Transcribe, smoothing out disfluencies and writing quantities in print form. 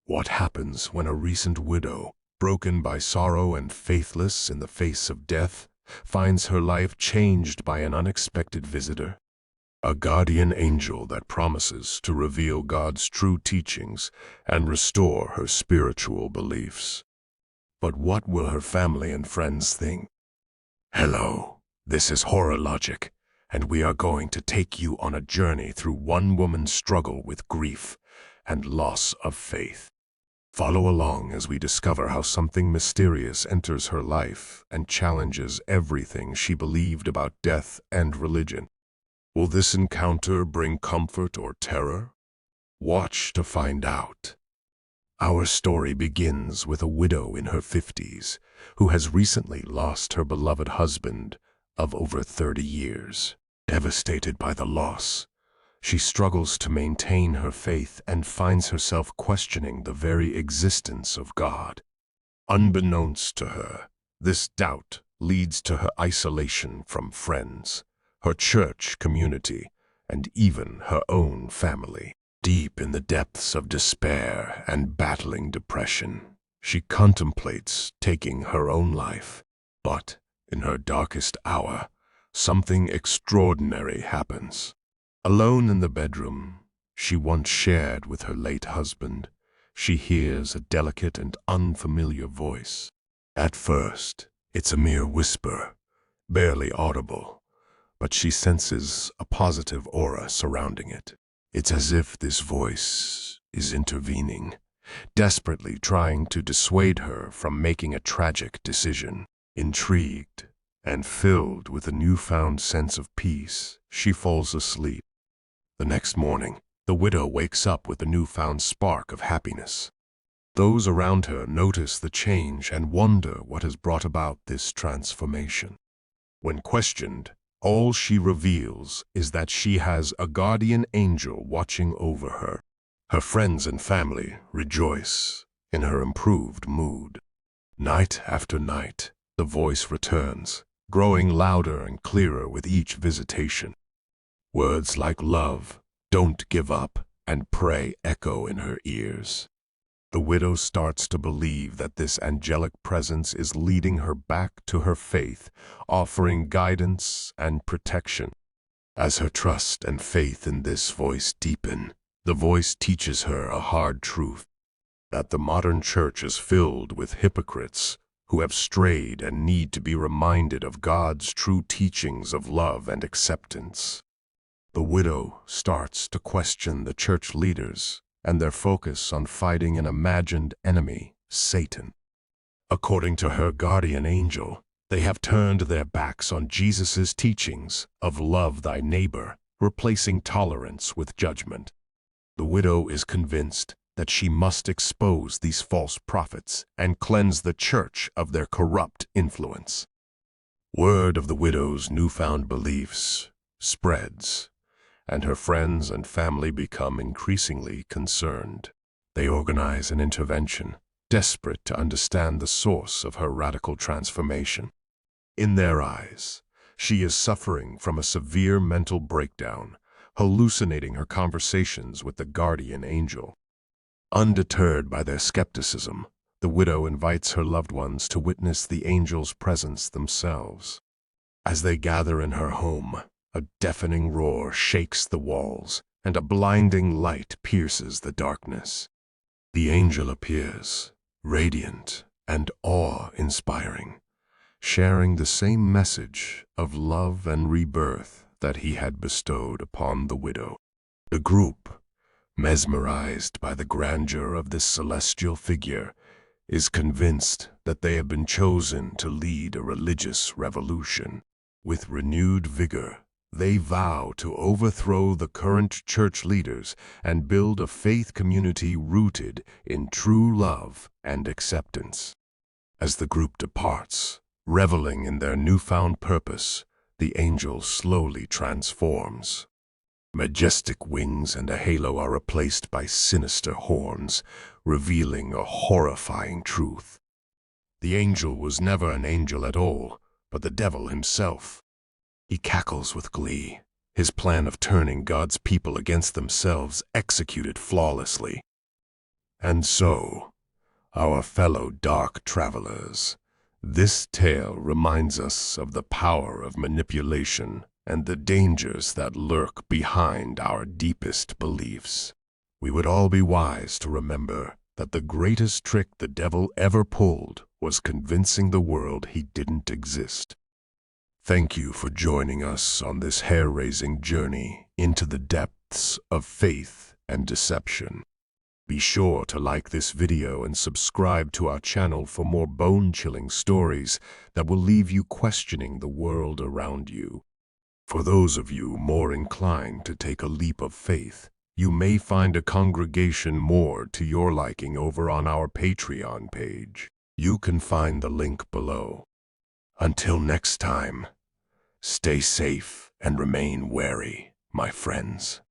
What happens when a recent widow, broken by sorrow and faithless in the face of death, finds her life changed by an unexpected visitor? A guardian angel that promises to reveal God's true teachings and restore her spiritual beliefs. But what will her family and friends think? Hello, this is Horrorlogic, and we are going to take you on a journey through one woman's struggle with grief and loss of faith. Follow along as we discover how something mysterious enters her life and challenges everything she believed about death and religion. Will this encounter bring comfort or terror? Watch to find out. Our story begins with a widow in her 50s who has recently lost her beloved husband of over 30 years. Devastated by the loss, she struggles to maintain her faith and finds herself questioning the very existence of God. Unbeknownst to her, this doubt leads to her isolation from friends, her church community, and even her own family. Deep in the depths of despair and battling depression, she contemplates taking her own life. But in her darkest hour, something extraordinary happens. Alone in the bedroom she once shared with her late husband, she hears a delicate and unfamiliar voice. At first, it's a mere whisper, barely audible, but she senses a positive aura surrounding it. It's as if this voice is intervening, desperately trying to dissuade her from making a tragic decision. Intrigued and filled with a newfound sense of peace, she falls asleep. The next morning, the widow wakes up with a newfound spark of happiness. Those around her notice the change and wonder what has brought about this transformation. When questioned, all she reveals is that she has a guardian angel watching over her. Her friends and family rejoice in her improved mood. Night after night, the voice returns, growing louder and clearer with each visitation. Words like love, don't give up, and pray echo in her ears. The widow starts to believe that this angelic presence is leading her back to her faith, offering guidance and protection. As her trust and faith in this voice deepen, the voice teaches her a hard truth, that the modern church is filled with hypocrites who have strayed and need to be reminded of God's true teachings of love and acceptance. The widow starts to question the church leaders and their focus on fighting an imagined enemy, Satan. According to her guardian angel, they have turned their backs on Jesus' teachings of love thy neighbor, replacing tolerance with judgment. The widow is convinced that she must expose these false prophets and cleanse the church of their corrupt influence. Word of the widow's newfound beliefs spreads, and her friends and family become increasingly concerned. They organize an intervention, desperate to understand the source of her radical transformation. In their eyes, she is suffering from a severe mental breakdown, hallucinating her conversations with the guardian angel. Undeterred by their skepticism, the widow invites her loved ones to witness the angel's presence themselves. As they gather in her home, a deafening roar shakes the walls, and a blinding light pierces the darkness. The angel appears, radiant and awe-inspiring, sharing the same message of love and rebirth that he had bestowed upon the widow. The group, mesmerized by the grandeur of this celestial figure, is convinced that they have been chosen to lead a religious revolution. With renewed vigor, they vow to overthrow the current church leaders and build a faith community rooted in true love and acceptance. As the group departs, reveling in their newfound purpose, the angel slowly transforms. Majestic wings and a halo are replaced by sinister horns, revealing a horrifying truth. The angel was never an angel at all, but the devil himself. He cackles with glee, his plan of turning God's people against themselves executed flawlessly. And so, our fellow dark travelers, this tale reminds us of the power of manipulation and the dangers that lurk behind our deepest beliefs. We would all be wise to remember that the greatest trick the devil ever pulled was convincing the world he didn't exist. Thank you for joining us on this hair-raising journey into the depths of faith and deception. Be sure to like this video and subscribe to our channel for more bone-chilling stories that will leave you questioning the world around you. For those of you more inclined to take a leap of faith, you may find a congregation more to your liking over on our Patreon page. You can find the link below. Until next time, stay safe and remain wary, my friends.